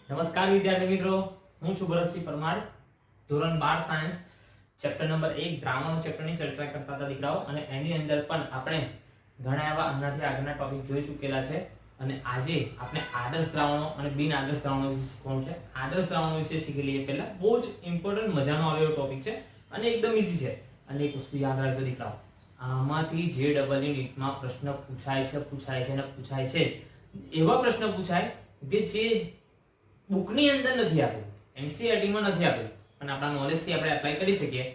નમસ્કાર વિદ્યાર્થી મિત્રો, હું છું ભરતસિંહ પરમાર. ધોરણ 12 સાયન્સ ચેપ્ટર નંબર 1 દ્રાવણો ચેપ્ટરની ચર્ચા કરતા હતા દીકરાઓ. અને એની અંદર પણ આપણે ઘણા એવા આનાથી આગળના ટોપિક જોઈ ચૂકેલા છે. અને આજે આપણે આદર્શ દ્રાવણો અને બિન આદર્શ દ્રાવણો વિશે શીખવાનું છે. આદર્શ દ્રાવણો વિશે શીખી લઈએ પહેલા. બહુ જ ઇમ્પોર્ટન્ટ મજાનો આવ્યો ટોપિક છે અને એકદમ ઈઝી છે. અને એક વસ્તુ યાદ રાખજો દીકરાઓ, આમાંથી જે ડબલ નીટમાં પ્રશ્ન પૂછાય છે. એવા પ્રશ્ન પૂછાય કે જે બુકની અંદર નથી આપેલું, એનસીઈઆરટી માં નથી આપેલું, પણ આપણા નોલેજથી આપણે એપ્લાય કરી શકીએ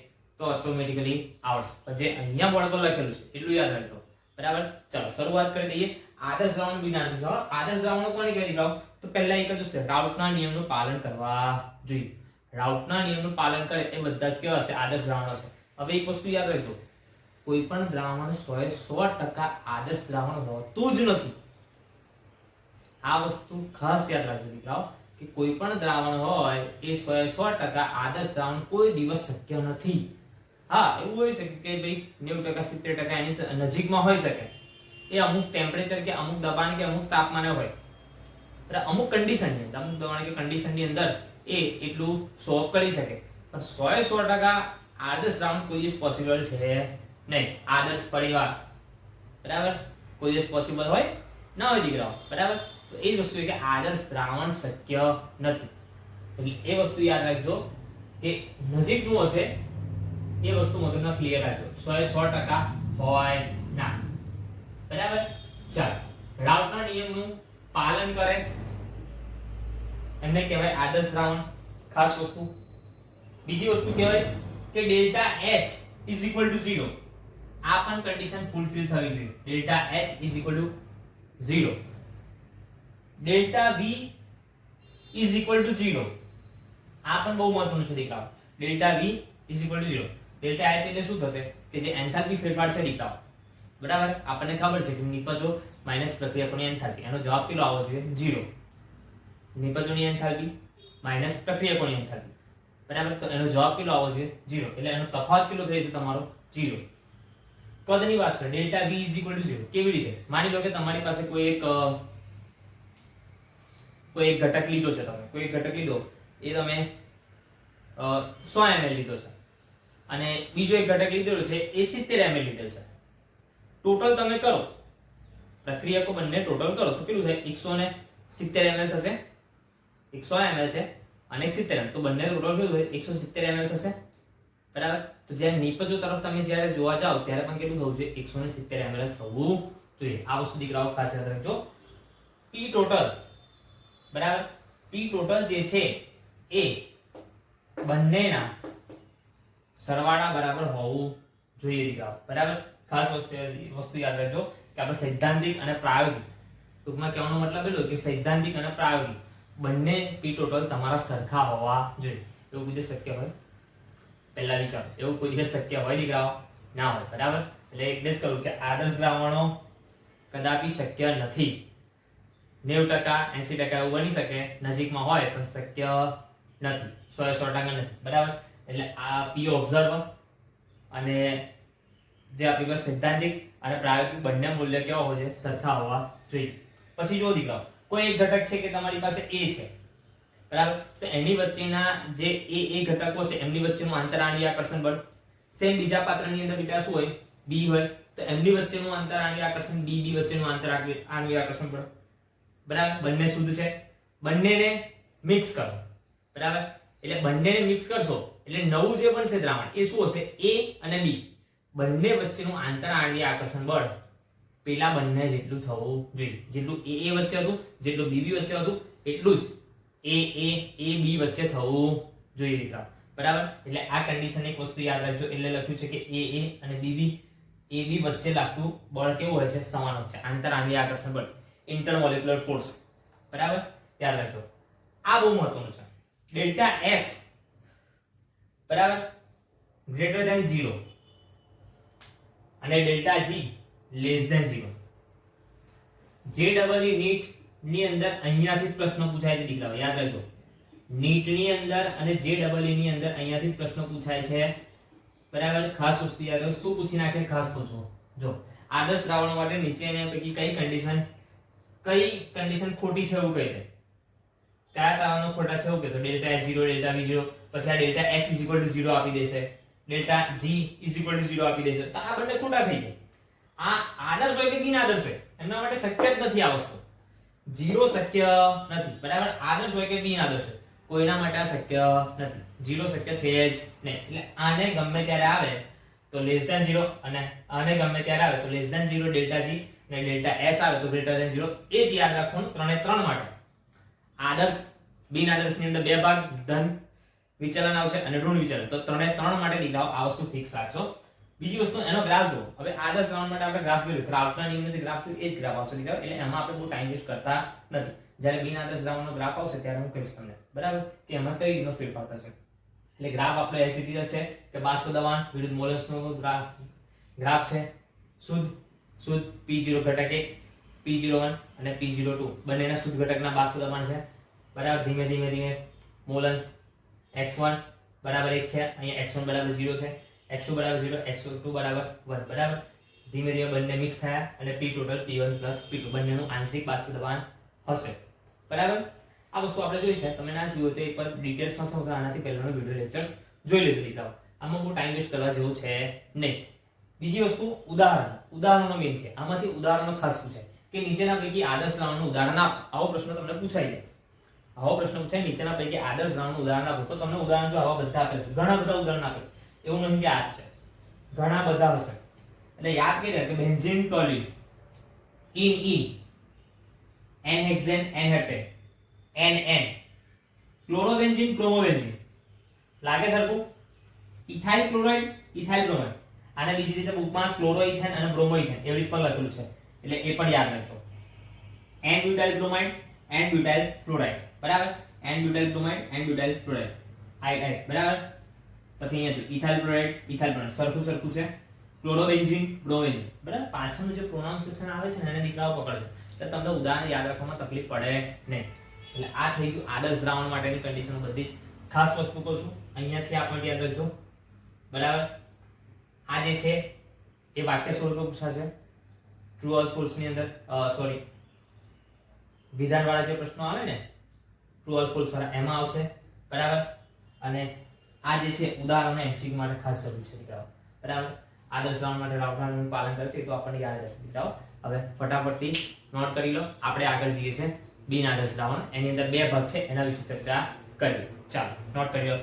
તો ઓટોમેટિકલી આવડશે. જે અહીંયા બોર્ડ પર લખેલું છે એટલું યાદ રાખજો. બરાબર, ચાલો શરૂઆત કરી દઈએ. આદર્શ દ્રાવણ બિન આદર્શ દ્રાવણ. આદર્શ દ્રાવણો કોને કહેવાય દીકરાઓ? તો પહેલા એક જ છે, રાઉટના નિયમનું પાલન કરવા જોઈએ. રાઉટના નિયમનું પાલન કરે એ બધા જ કેવા હશે? આદર્શ દ્રાવણો હશે. હવે એક વસ્તુ યાદ રાખજો, કોઈ પણ દ્રાવણ 100% આદર્શ દ્રાવણ હોતું જ નથી. આ વસ્તુ ખાસ યાદ રાખજો દીકરાઓ કે કોઈ પણ દ્રાવણ હોય એ 100% આદર્શ દ્રાવણ કોઈ દિવસ શક્ય નથી. હા, એવું હોઈ શકે કે ભાઈ 90% 70% એની નજીકમાં હોઈ શકે. એ અમુક ટેમ્પરેચર કે અમુક દબાણ કે અમુક તાપમાને હોય, અમુક કન્ડિશનની અંદર, અમુક દબાણ કે કન્ડિશનની અંદર એ એટલું શો અપ કરી શકે. પણ 100% આદર્શ દ્રાવણ કોઈ દિવસ પોસિબલ છે નહીં. આદર્શ પરિવાર, બરાબર, કોઈ દિવસ પોસિબલ હોય ના હોય દીકરાઓ. બરાબર, તો એ જ વસ્તુ કે આદર્શ દ્રાવણ શક્ય નથી. એટલે એ વસ્તુ યાદ રાખજો કે નજીકનું હશે એ વસ્તુ મગજમાં ક્લિયર રાખજો. 100% હોય ના. બરાબર, ચાલો. રાઉટના નિયમનું પાલન કરે એમને કહેવાય આદર્શ દ્રાવણ. ખાસ વસ્તુ. બીજી વસ્તુ કહેવાય કે delta H is equal to 0. આ પણ કન્ડિશન ફૂલફિલ થવી જોઈએ. Delta H is equal to 0. Delta V is equal to 0. આ પણ બહુ મહત્વનું છે દીકરાઓ. Delta V is equal to 0. Delta H એટલે શું થશે કે જે એન્થાલ્પી ફેરફાર છે દીકરાઓ. બરાબર, આપણને ખબર છે કે નિપજો માઈનસ પ્રક્રિયકોની એન્થાલ્પી. એનો જવાબ કેટલો આવવો જોઈએ? 0. નિપજોની એન્થાલ્પી માઈનસ પ્રક્રિયકોની એન્થાલ્પી. બરાબર, તો એનો જવાબ કેટલો આવવો જોઈએ? 0. એટલે એનો તફાવત કેટલો થઈ છે તમારો? 0. કદની વાત કરીએ, delta V is equal to 0. કેવી રીતે? માની લો કે તમારી પાસે કોઈ એક ઘટક લીધો છે. તમે કોઈ એક ઘટક લીધો, એ તમે 100 ml લીધો છે અને બીજો એક ઘટક લીધેલો છે એ 70 ml લીધેલ છે. ટોટલ તમે કરો, પ્રક્રિયકો બંને ટોટલ કરો તો કેટલું થાય? 170 ml થશે. 100 ml છે અને 70 ml, તો બંને ટોટલ કેટલું થાય? 170 ml થશે. બરાબર, તો જ્યારે નિપજો તરફ તમે જ્યારે જોવા જાઓ ત્યારે પણ કેટલું થવું જોઈએ? 170 ml થવું જોઈએ. આ વસ્તુ દીકરાઓ ખાસ યાદ રાખજો. P ટોટલ, બરાબર, P ટોટલ જે છે એ બંનેના સરવાળા બરાબર હોવું જોઈએ દીકરાઓ. બરાબર, ખાસ વસ્તુ યાદ રાખજો કે આપણે સૈદ્ધાંતિક અને પ્રાયોગિક, ટૂંકમાં કહેવાનો મતલબ એટલો કે સૈદ્ધાંતિક અને પ્રાયોગિક બંને P ટોટલ તમારા સરખા હોવા જોઈએ. એવું કોઈ દિવસ શક્ય હોય? પહેલા વિચારો, એવું કોઈ દિવસ શક્ય હોય દીકરાઓ? ના હોય. બરાબર, એટલે એટલે જ કહ્યું કે આદર્શ દ્રાવણો કદાપી શક્ય નથી. 90% 80% એવું બની શકે નજીકમાં હોય પણ શક્ય નથી. 100% નથી. બરાબર, એટલે આ P ઓબ્ઝર્વ અને જે આપણી પાસે સૈદ્ધાંતિક અને પ્રાયોગિક બંને મૂલ્ય કેવા હોવા જોઈએ? સરખા હોવા જોઈએ. પછી જો દીકરાઓ, કોઈ એક ઘટક છે કે તમારી પાસે A છે, બરાબર, તો એની વચ્ચેના જે એ ઘટકો છે એમની વચ્ચેનું આંતરાણ્વીય આકર્ષણ બળ સેમ બીજા પાત્રની અંદર બીટા શું હોય? B હોય, તો એમની વચ્ચેનું આંતરાણ્વીય આકર્ષણ B વચ્ચેનું આંતરાણ્વીય આકર્ષણ બળ. બરાબર, બંને શુદ્ધ છે. બંનેને મિક્સ કરો. બરાબર, એટલે બંનેને મિક્સ કરશો એટલે નવું જે બનશે દ્રાવણ એ શું હશે? A અને B બંને વચ્ચેનું આંતરાણ્વીય આકર્ષણ બળ પેલા બંને જેટલું થવું જોઈએ. જેટલું A વચ્ચે હતું, જેટલું B વચ્ચે હતું, એટલું જ AB વચ્ચે થવું જોઈએ દીકરા. બરાબર, એટલે આ કન્ડિશન એક વસ્તુ યાદ રાખજો. એટલે લખ્યું છે કે AA અને BB, AB વચ્ચે લાગતું બળ કેવું હોય છે? સમાન હોય છે. આંતરાણ્વીય આકર્ષણ બળ, ઇન્ટરમોલેક્યુલર ફોર્સ. બરાબર, યાદ રાખજો. આ બહુ મહત્વનું છે. ડેલ્ટા S બરાબર ગ્રેટર ધેન 0 અને delta G less than 0. JEE NEET ની અંદર અહીંયાથી પ્રશ્ન પૂછાય છે દીકરાઓ. યાદ રાખજો, નીટ ની અંદર અને JEE ની અંદર અહીંયાથી પ્રશ્ન પૂછાય છે. બરાબર, ખાસ વસ્તુ યાદ રાખો. શું પૂછી નાખે? ખાસ પૂછો. જો આદર્શ દ્રાવણો માટે નીચેના પૈકી કઈ કન્ડિશન ખોટી છે એવું કહી દે. કયા તારાનો ખોટા છે એવું કે તો ડેલ્ટા H0 ડેલ્ટા V0, પછી આ ડેલ્ટા S = 0 આપી દેશે, ડેલ્ટા G = 0 આપી દેશે, તો આ બંને ખોટા થઈ જાય. આ આદર્શ હોય કે બિનઆદર્શ હોય એમના માટે શક્ય જ નથી આ વસ્તુ. 0 શક્ય નથી, બરાબર. આદર્શ હોય કે બિનઆદર્શ હોય કોઈના માટે આ શક્ય નથી. 0 શક્ય છે જ નહીં. એટલે આને ગમે ત્યારે આવે તો <0 અને આને ગમે ત્યારે આવે તો <0 ડેલ્ટા G અને ડેલ્ટા S આવે તો <0. એ જ યાદ રાખવાનું ત્રણે ત્રણ માટે. આદર્શ બિનઆદર્શ ની અંદર બે ભાગ ધન વિચલન આવશે અને ઋણ વિચલન, તો ત્રણે ત્રણ માટે દીકરાઓ આ વસ્તુ ફિક્સ રાખજો. બીજી વસ્તુ એનો ગ્રાફ જો. હવે આદર્શ દ્રાવણ માટે આપણે ગ્રાફ જોયું, ગ્રાફના નિયમનો જે ગ્રાફ જોયું એ જ ગ્રાફ આવશે દીકરાઓ, એટલે એમાં આપણે બહુ ટાઈમ વેસ્ટ કરતા નથી. જ્યારે બિનઆદર્શ દ્રાવણનો ગ્રાફ આવશે ત્યારે હું કહીશ તમને, બરાબર, કે એમાં કઈ રીતનો ફેરફાર થશે. એટલે ગ્રાફ આપણો એલસીટી છે કે બાષ્પ દબાણ વિરુદ્ધ મોલસનો ગ્રાફ છે. શુદ્ધ P0 ઘટક 1, P01 અને P02 બંનેના શુદ્ધ ઘટકના બાષ્પ દબાણ છે, બરાબર. ધીમે ધીમે મોલસ x1 બરાબર 1 છે, અહીંયા x1 બરાબર 0 છે, x2 બરાબર 0, x2 બરાબર 1, બરાબર. ધીમે બંને મિક્સ થયા અને P ટોટલ P1 P2 બંનેનું આંશિક બાષ્પ દબાણ હશે, બરાબર. આ વસ્તુ આપણે જોઈ છે, તમે ના જોયું તો એકવાર ડિટેલ્સમાં સમજો. આનાથી પહેલાનો વિડિયો લેક્ચર્સ જોઈ લેજો દીકરાઓ. આમાં બહુ ટાઈમ વેસ્ટ કરવા જેવું છે નહીં. બીજી વસ્તુ ઉદાહરણો મેઇન છે. આમાંથી ઉદાહરણો ખાસ પૂછાય કે નીચેના પૈકી આદર્શ દ્રાવણનું ઉદાહરણ આપો. આવો પ્રશ્ન તમને પૂછાઈ જાય. આવો પ્રશ્ન પૂછાય નીચેના પૈકી આદર્શ દ્રાવણનું ઉદાહરણ આપો, તો તમને ઉદાહરણ જો આવા બધા આપેલ છે, ઘણા બધા ઉદાહરણ આપેલ, એવું નહીં કે આ જ છે, ઘણા બધા હશે. એટલે યાદ કરી લે કે benzene toluene, n-hexane n-heptane, n-n, ક્લોરોબેન્ઝીન ક્રોમોબેન્ઝીન, લાગે સરખું? ઇથાઇલ ક્લોરાઇડ ઇથાઇલ બ્રોમાઇડ, આને બીજી રીતે બુકમાં ક્લોરોઇથેન અને બ્રોમોઇથેન એવી રીતે પણ લખેલું છે, એટલે એ પણ યાદ રાખજો. n-butyl bromide n-butyl fluoride, બરાબર. n-butyl bromide n-butyl fluoride, I બરાબર. પછી અહીંયા જો ઇથાઇલ ક્લોરાઇડ ઇથાઇલ બ્રોમાઇડ સરખું છે. ક્લોરોબેન્ઝીન બ્રોમેન્ઝીન, બરાબર. પાછળનું જે પ્રોનાઉન્સિએશન આવે છે ને એને દીકરાઓ પકડજો, એટલે તમને ઉદાહરણ યાદ રાખવામાં તકલીફ પડે નહીં. એટલે આ થઈ ગયું આદર્શ દ્રાવણ માટેની કન્ડિશન. બધી ખાસ વસ્તુ કહું છું, અહીંયાથી આ પોઈન્ટ યાદ રાખજો, બરાબર. આ જે છે એ વાક્ય સ્વરૂપે પૂછાશે ટ્રુ ઓર ફોલ્સ ની અંદર, સોરી વિધાન વાળા જે પ્રશ્નો આવે ને ટ્રુ ઓર ફોલ્સ વાળા એમાં આવશે, બરાબર. અને આ જે છે ઉદાહરણ એમસીક્યુ માટે ખાસ જરૂર છે દીકરાઓ, બરાબર. આદર્શ દ્રાવણ માટે રાઉટનું પાલન કરે છે તો આપણને યાદ રહેશે દીકરાઓ. હવે ફટાફટથી નોટ કરી લો. આપણે આગળ જઈએ છે બિનઆદર્શ દ્રાવણ, એની અંદર બે ભાગ છે, એના વિશે ચર્ચા કરીએ. ચાલો નોટ કરી લો.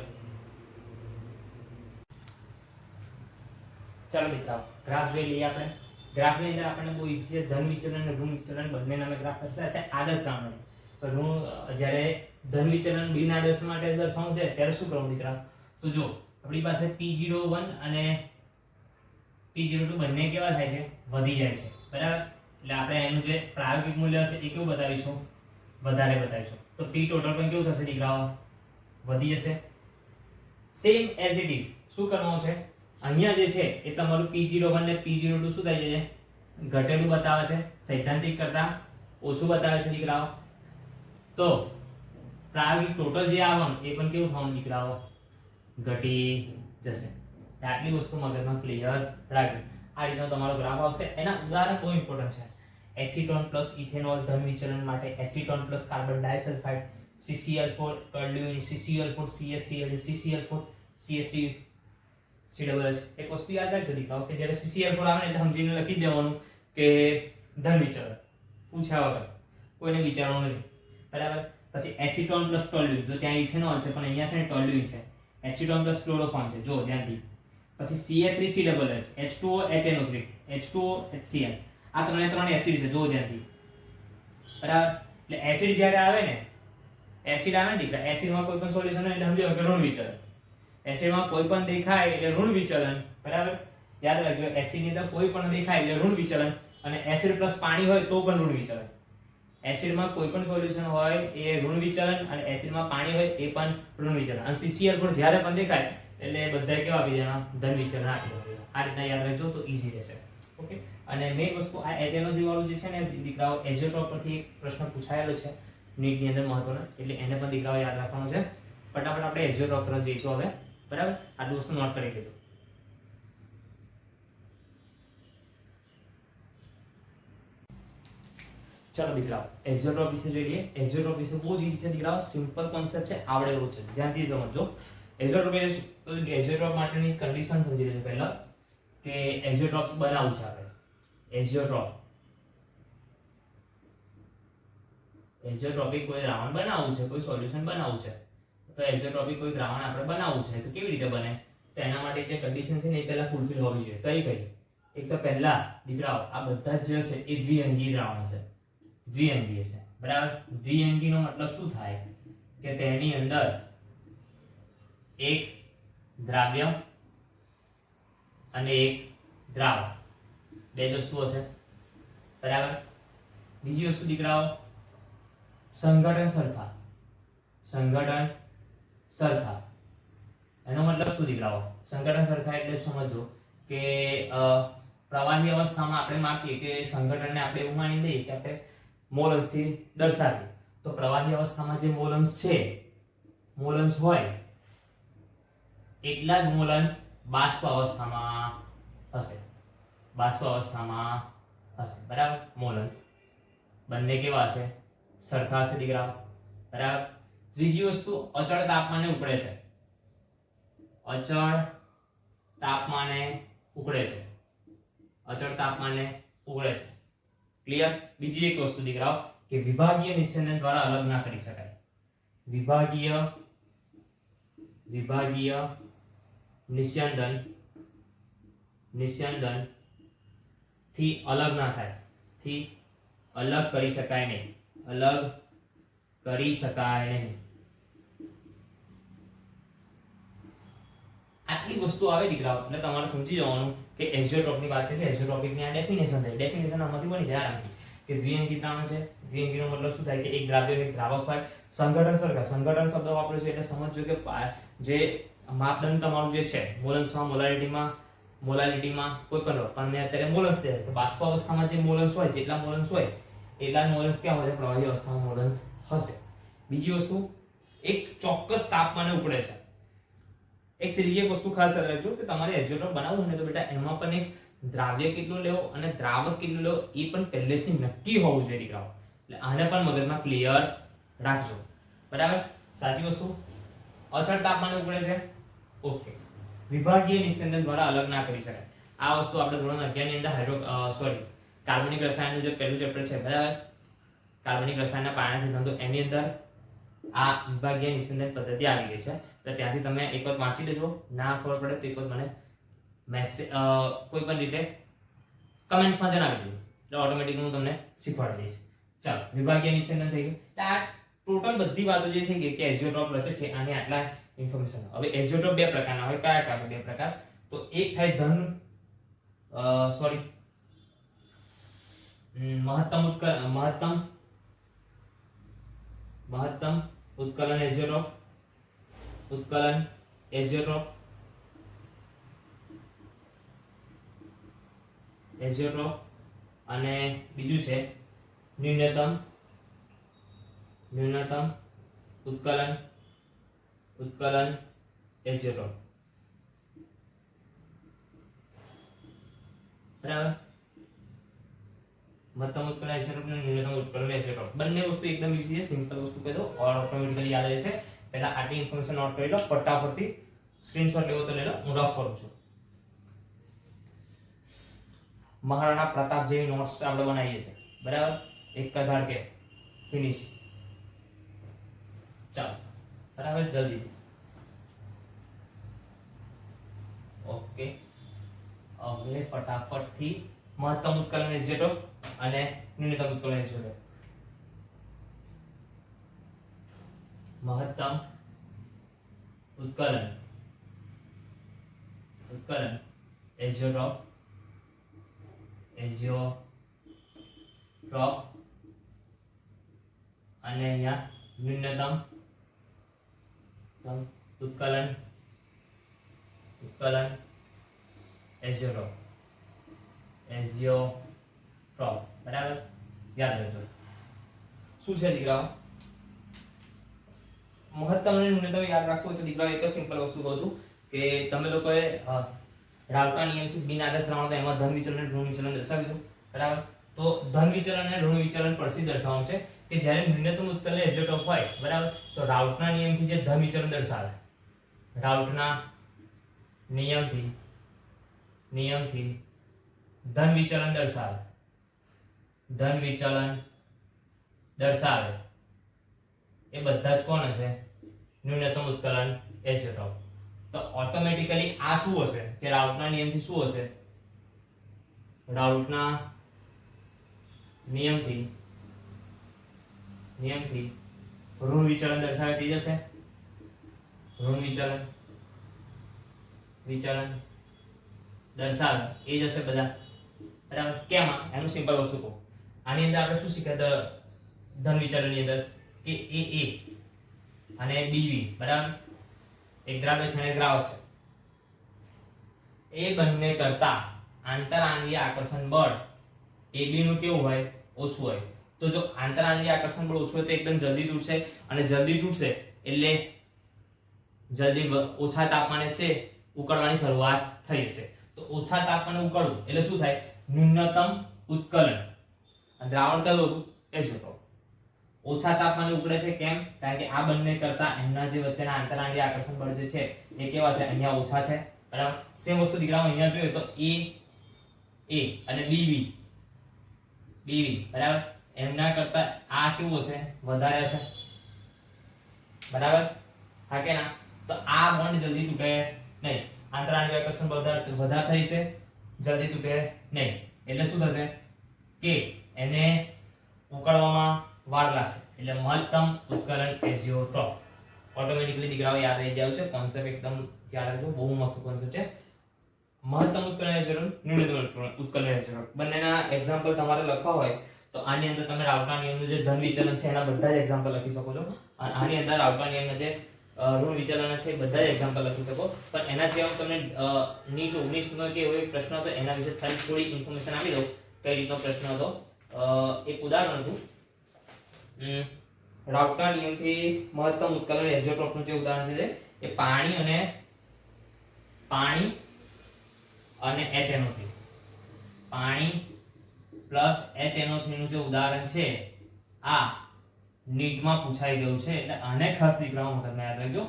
ચાલો દીકરાઓ ગ્રાફ જોઈ લઈએ આપણે. ગ્રાફની અંદર આપણને બહુ ઈઝી છે, ધન વિચલન અને ઋણ વિચલન બંનેના મેં ગ્રાફ દર્શાવ્યા છે આદર્શ દ્રાવણ માટે. ઋણ જ્યારે ધન વિચલન બિનઆદર્શ માટે દર્શાવવું છે ત્યારે શું કરવું દીકરા? તો જો આપણી પાસે P01 અને P02 બંને કેવા થાય છે? વધી જાય છે, બરાબર. એટલે આપણે એનું જે પ્રાયોગિક મૂલ્ય હશે એ કેવું બતાવીશું? વધારે બતાવીશું. તો P ટોટલ પણ કેવું થશે દીકરાઓ? વધી જશે. સેમ એઝ ઇટ ઇઝ શું કરવાનું છે? અહીંયા જે છે એ તમારું P01 ને P02 શું થાય છે? ઘટેલું બતાવે છે, સૈદ્ધાંતિક કરતા ઓછું બતાવે છે દીકરાઓ. તો પ્રાયોગિક ટોટલ જે આવવાનું એ પણ કેવું થવાનું દીકરાઓ? ઘટી જશે. આટલી વસ્તુ મગજમાં ક્લિયર રાખજો. આ રીતનો તમારો ગ્રાફ આવશે. એના ઉદાહરણ બહુ ઇમ્પોર્ટન્ટ છે. એસીટોન પ્લસ ઇથેનોલ ધન વિચલન માટે, acetone plus carbon disulphide, CCl4 toluene, CCl4 CaCl, CCl4 CH3CH. એક વસ્તુ યાદ રાખજો દીકરાઓ કે જ્યારે CCl4 આવે ને એટલે સમજીને લખી દેવાનું કે ધન વિચલન, પૂછ્યા વગર, કોઈને વિચારવાનું નથી, બરાબર. પછી એસીટોન પ્લસ ટોલ્યુઇન, જો ત્યાં ઇથેનોલ છે પણ અહીંયા છે ને ટોલ્યુઇન છે. એસીટોન પ્લસ ક્લોરોફોર્મ છે, જો ધ્યાનથી. પછી Ca3CH, H2O HNO3, H2O HCl. આ ત્રણ એસિડ છે, જો ધ્યાનથી, બરાબર. એટલે એસિડ જ્યારે આવે ને, એસિડ આવે ને દીકરા, એસિડમાં કોઈ પણ સોલ્યુશન હોય એટલે સમજો કે ઋણ વિચલન. એસિડમાં કોઈ પણ દેખાય એટલે ઋણ વિચલન, બરાબર. યાદ રાખજો, એસિડ ની અંદર કોઈ પણ દેખાય એટલે ઋણ વિચલન, અને એસિડ પ્લસ પાણી હોય તો પણ ઋણ વિચલન. એસિડમાં કોઈ પણ સોલ્યુશન હોય એ ઋણ વિચલન, અને એસિડમાં પાણી હોય એ પણ ઋણ વિચલન. અને CCl4 જ્યારે પણ દેખાય એટલે બધા કેવા આપી દેવાના? ધન વિચલન આપી દેવાના. આ રીતના યાદ રાખજો તો ઈઝી રહેશે. ઓકે. અને મેઇન વસ્તુ આ HNO3 વાળું જે છે ને દીકરાઓ, એઝોટ્રોપ પરથી એક પ્રશ્ન પૂછાયેલો છે નીટ ની અંદર મહત્વનો, એટલે એને પણ દીકરાઓ યાદ રાખવાનો છે. ફટાફટ આપણે એઝોટ્રોપ તરફ જઈશું હવે, બરાબર. આ વસ્તુ નોટ કરી લેજો. ચલો દીકરાઓ એઝિયોટ્રોપ વિશે જોઈ લઈએ. એઝિયોટ્રોપ વિશે બહુ જ ઈઝી છે દીકરાઓ, સિમ્પલ કોન્સેપ્ટ છે, આવડે એવું છે, ધ્યાનથી સમજો. એઝિયોટ્રોપ એટલે શું? તો એઝિયોટ્રોપ માટેની કન્ડિશન સમજી લેજો પહેલા કે એઝિયોટ્રોપ્સ બનાવવું છે આપણે. એઝિયોટ્રોપિક કોઈ દ્રાવણ બનાવવું છે, કોઈ સોલ્યુશન બનાવવું છે, તો એઝિયોટ્રોપિક કોઈ દ્રાવણ આપણે બનાવવું છે તો કેવી રીતે બને? તો એના માટે જે કન્ડિશન છે ને એ પહેલા ફૂલફિલ હોવી જોઈએ. કઈ? એક તો પહેલા દીકરાઓ આ બધા જ છે એ દ્વિઅંગી દ્રાવણ છે, દ્વિઅંગી છે, બરાબર. દ્વિઅંગીનો મતલબ શું થાય કે તેની અંદર એક દ્રાવ્ય અને એક દ્રાવક, બે જ વસ્તુ હશે, બરાબર. બીજી વસ્તુ દીકરાઓ સંઘટન સરખા. એનો મતલબ શું દીકરાઓ? સંઘટન સરખા એટલે સમજો કે પ્રવાહી અવસ્થામાં આપણે માપીએ કે સંઘટનને આપણે એવું માની લઈએ કે આપણે મોલન્સ થી દર્શાવીએ, તો પ્રવાહી અવસ્થામાં જે મોલન્સ છે, મોલન્સ હોય એટલા જ મોલન્સ બાષ્પ અવસ્થામાં હશે, બરાબર. મોલન્સ બંને કેવા હશે? સરખા હશે દીકરાઓ, બરાબર. ત્રીજી વસ્તુ અચળ તાપમાને ઉકળે છે, અચળ તાપમાને ઉકળે છે. ક્લિયર? બીજી એક વસ્તુ દીકરાઓ કે વિભાગીય નિસ્યંદન દ્વારા અલગ ના કરી શકાય. વિભાગીય નિસ્યંદન થી અલગ ના થાય, અલગ કરી શકાય નહીં. આટલી વસ્તુ આવે દીકરાઓ એટલે તમારે સમજી જવાનું કે એઝિયોટ્રોપ ની વાત છે. એઝિયોટ્રોપિક ની આ ડેફિનેશન થાય. ડેફિનેશન આમાંથી બની જાય આરામથી કે દ્વિઅંગી દ્રાવણ છે. દ્વિઅંગીનો મતલબ શું થાય કે એક દ્રાવ્ય એક દ્રાવક હોય. સંઘટન સરખા, સંઘટન શબ્દ વાપર્યો છે એટલે સમજજો કે જે માપદંડ તમારું જે છે મોલન્સમાં, મોલાલિટીમાં કોઈ પણ પણ મેં અત્યારે મોલન્સ દે તો બાષ્પ અવસ્થામાં જે મોલન્સ હોય, જેટલા મોલન્સ હોય એટલા મોલન્સ ક્યાં હોય? પ્રવાહી અવસ્થામાં મોલન્સ હશે. બીજી વસ્તુ એક ચોક્કસ તાપમાને ઉકળે છે. એક ત્રીજી વસ્તુ ખાસ યાદ રાખજો કે તમારે એઝિયોટ્રોપ બનાવવું હોય ને તો બેટા એમાં પણ એક દ્રાવ્ય કેટલું લેવો અને દ્રાવક કેટલું લેવો એ પણ પહેલેથી નક્કી હોવું જોઈએ દીકરાઓ. એટલે આને પણ મગજમાં ક્લિયર રાખજો, બરાબર. સાચી વસ્તુ અચળ તાપમાને ઉકળે છે, ઓકે. વિભાગીય નિસ્યંદન દ્વારા અલગ ના કરી શકાય. આ વસ્તુ આપણે ધોરણ 11 ની અંદર કાર્બનિક રસાયણનું જે પહેલું ચેપ્ટર છે, બરાબર. કાર્બનિક રસાયણના પાયાના સિદ્ધાંતો એની અંદર આ વિભાગીય નિસ્યંદન પદ્ધતિ આવી ગઈ છે. તો ત્યાંથી તમે એક વખત વાંચી લેજો. ના ખબર પડે તો એક વખત મને મેસેજ કોઈ પણ રીતે કમેન્ટ્સમાં જણાવી દેજો, એટલે ઓટોમેટિક હું તમને શીખવાડી દઈશ. ચાલો, વિભાગીય નિસ્યંદન થઈ ગયું. આ ટોટલ બધી વાતો જે થઈ ગઈ કે એઝિયોટ્રોપ રચે છે આની આટલા ઇન્ફોર્મેશન. હવે એઝિયોટ્રોપ બે પ્રકારના હોય. કયા બે પ્રકાર? તો એક થાય મહત્તમ ઉત્કલન એઝિયોટ્રોપ અને બીજું છે ન્યૂનતમ ઉત્કલન એઝિયોટ્રોપ, બરાબર. મહત્તમ ઉત્કલન એઝિયોટ્રોપ અને ન્યૂનતમ ઉત્કલન એઝિયોટ્રોપ બંને વસ્તુ એકદમ ઈઝી છે. સિમ્પલ વસ્તુ કહી દો ઓટોમેટિકલી યાદ રહેશે. પહેલા આટલી ઇન્ફોર્મેશન નોટ કરી લો, ફટાફટથી સ્ક્રીનશોટ લેવો તો લઈ લો. હું રફ કરું છું. મહારાણા પ્રતાપ જેવી નોટ્સ આપણે બનાવીએ છીએ, બરાબર. એક કધાર કે ફિનિશ. ચાલો, બરાબર, જલ્દી. ઓકે, હવે ફટાફટથી મહત્તમ ઉત્કલન એઝિયોટ્રોપ અને ન્યૂનતમ ઉત્કલન એઝિયોટ્રોપ. મહત્તમ ઉત્કલન એઝિયોટ્રોપ અને અહીંયા ન્યૂનતમ ઉત્કલન એઝિયોટ્રોપ, બરાબર. યાદ રાખજો શું છે દીકરાઓ. મહત્તમ અને ન્યૂનતમ યાદ રાખવું હોય તો દીકરાઓ એક જ સિમ્પલ વસ્તુ કહું છું કે તમે લોકોએ રાવટા નિયમથી બિન આદર્શ દ્રાવણ એમાં ધન વિચલન ઋણ વિચલન દર્શાવી દો, બરાબર. તો ધન વિચલન અને ઋણ વિચલન પરથી દર્શાવવાનું છે કે જ્યારે ન્યૂનતમ ઉત્કલન એઝોટોપ હોય બરાબર, તો રાઉટના નિયમથી જે ધન વિચલન દર્શાવે, રાઉટના નિયમથી ધન વિચલન દર્શાવે, ધન વિચલન દર્શાવે એ બધા જ કોણ હશે? ન્યૂનતમ ઉત્કલન એઝોટોપ. તો ઓટોમેટિકલી આ શું હશે કે રાઉટના નિયમથી શું હશે? રાઉટના નિયમથી ઋણ વિચલન દર્શાવે તે જશે, ઋણ વિચલન દર્શાવે એ જશે બધા બરાબર. કેમ? એનું સિમ્પલ વસ્તુ કહું. આની અંદર આપણે શું શીખ્યા ધન વિચલનની અંદર કે એ અને બીવી બરાબર એક દ્રાવ્ય છે અને દ્રાવક છે, એ બંને કરતા આંતરઆણ્વીય આકર્ષણ બળ AB નું કેવું હોય? ઓછું હોય. તો જો આંતરઆણ્વીય આકર્ષણ બળ ઓછું હોય તો એકદમ જલ્દી તૂટશે, અને જલ્દી તૂટશે એટલે જલ્દી ઓછા તાપમાને છે ઉકળવાની શરૂઆત થઈ જશે. તો ઓછા તાપમાને ઉકળવું એટલે શું થાય? ન્યૂનતમ ઉત્કલન. દ્રાવણ કયું હતું? એઝોટોપ. ઓછા તાપમાને ઉકળે છે કેમ? કારણ કે આ બંને કરતા એમના જે વચ્ચેના આંતરઆણ્વીય આકર્ષણ બળ જે છે એ કેવા છે? અહીંયા ઓછા છે બરાબર. સેમ વસ્તુ દીકરાઓ અહીંયા જોઈએ તો A અને BB બરાબર, એમના કરતા આ કેવું હશે? વધારે હશે બરાબર. હા કે ના? તો આ બોન્ડ જલ્દી તૂટે નહીં. આંતરઆણ્વીય આકર્ષણ બળ વધારે થઈ છે, જલ્દી તૂટે નહીં. એટલે શું થશે કે એને ઉકળવામાં વાર લાગશે. એટલે મહત્તમ ઉત્કલન એઝોટોપ. ઓટોમેટિકલી દીકરાઓ યાદ રહી જાય છે કોન્સેપ્ટ, એકદમ યાદ રાખજો, બહુ મસ્ત કોન્સેપ્ટ છે. મહત્તમ ઉત્કલન એઝોટોપ, ન્યૂનતમ ઉત્કલન એઝોટોપ બંનેના એક્ઝામ્પલ તમારે લખવા હોય તો આની અંદર તમે રાઉટના નિયમનું જે ધન વિચલન છે એના બધા જ એક્ઝામ્પલ લખી શકો છો, અને આની અંદર રાઉટના નિયમના જે ઋણ વિચલન છે એ બધા જ એક્ઝામ્પલ લખી શકો. પણ એના સિવાય તમને નીટ 19 નો કે એવો એક પ્રશ્ન હતો એના વિશે થોડી ઇન્ફોર્મેશન આપી દઉં. કઈ રીતનો પ્રશ્ન હતો? એક ઉદાહરણ હતું રાઉટના નિયમથી મહત્તમ ઉત્કલન એઝોટોપનું જે ઉદાહરણ છે એ પાણી અને HNO3, પાણી પ્લસ HNO3 નું જે ઉદાહરણ છે આ નીટમાં પૂછાઈ ગયું છે. એટલે આને ખાસ દીકરાઓ મગજમાં યાદ રાખજો,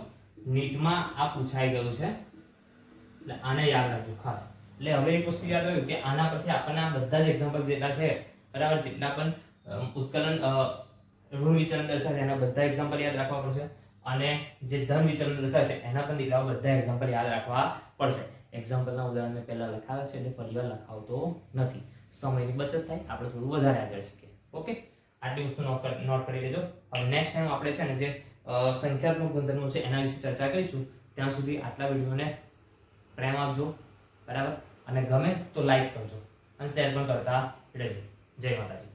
નીટમાં આ પૂછાઈ ગયું છે એટલે આને યાદ રાખજો ખાસ. એટલે હવે એક વસ્તુ યાદ રાખજો કે આના પરથી આપણને આ બધા જ એક્ઝામ્પલ જેટલા છે બરાબર, જેટલા પણ ઉત્કલન ઋણ વિચલન દર્શાવે એના બધા એક્ઝામ્પલ યાદ રાખવા પડશે, અને જે ધન વિચલન દર્શાવે છે એના પણ દીકરાઓ બધા એક્ઝામ્પલ યાદ રાખવા પડશે. એક્ઝામ્પલના ઉદાહરણ મેં પહેલા લખાવ્યા છે એટલે ફરીવાર લખાવતો નથી, સમયની બચત થાય, આપણે થોડું વધારે આગળ શીખીએ. ઓકે, આટલી વસ્તુ નોટ કરી લેજો. હવે નેક્સ્ટ ટાઈમ આપણે છે ને જે સંખ્યાત્મક ગુણધર્મો છે એના વિશે ચર્ચા કરીશું. ત્યાં સુધી આટલા વિડીયોને પ્રેમ આપજો બરાબર, અને ગમે તો લાઈક કરજો અને શેર પણ કરતા રહેજો. જય માતાજી.